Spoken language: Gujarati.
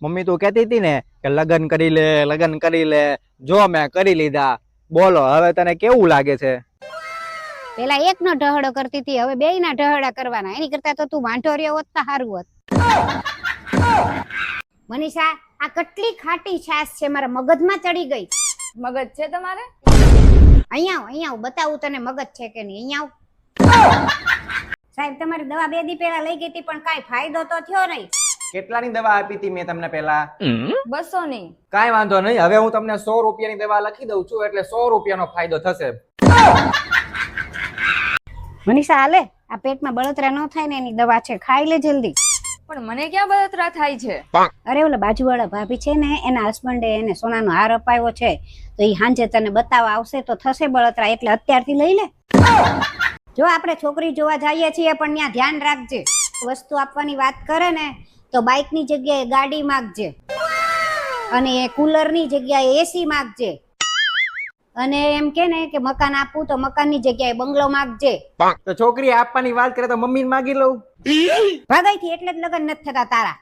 મમ્મી તું કહેતી હતી ને કે લગ્ન કરી લે લગ્ન કરી લે, જો મેં કરી લીધા. બોલો હવે તને કેવું લાગે છે? પેલા એકનો ઢહડો કરતી હતી, હવે બેયના ઢહડા કરવાના. એની કરતા તો તું વાંઢો રહ્યો હોત તો સારું હોત. મનીષા, આ કેટલી ખાટી છાશ છે, મારા મગજમાં ચડી ગઈ. મગજ છે તમારે? અહીંયા આવ બતાવું તને મગજ છે કે નહીં. અહીંયા આવ. સાહેબ તમારી દવા 2 દી પહેલા લઈ ગઈ હતી પણ કાઈ ફાયદો તો થયો નહીં. કેટલાની દવા આપી હતી મેં તમને પહેલા? 200 ની. કાંઈ વાંધો નહીં, હવે હું તમને 100 રૂપિયાની દવા લખી દઉં છું, એટલે 100 રૂપિયાનો ફાયદો થશે. મનીષા હાલે, આ પેટમાં બળતરા ન થાય ને એની દવા છે, ખાઈ લે જલ્દી. પણ મને ક્યાં બળતરા થાય છે? અરે ઓલા બાજુવાળા ભાભી છે ને, એના હસબન્ડે એને સોનાનો હાર અપાયો છે, તો એ હાંજે તને બતાવવા આવશે તો થશે બળતરા, એટલે અત્યારથી લઈ લે. જો આપણે છોકરી જોવા જઈએ છીએ પણ ત્યાં ધ્યાન રાખજે, વસ્તુ આપવાની વાત કરે ને તો બાઇકની જગ્યાએ ગાડી માંગજે, અને કુલરની જગ્યાએ એસી માંગજે, અને એમ કે ને કે મકાન આપવું તો મકાનની જગ્યાએ બંગલો માંગજે. તો છોકરી આપવાની વાત કરે તો મમ્મીને માગી લઉં. ભાગાઈથી એટલે જ લગ્ન નથી થતા તારા.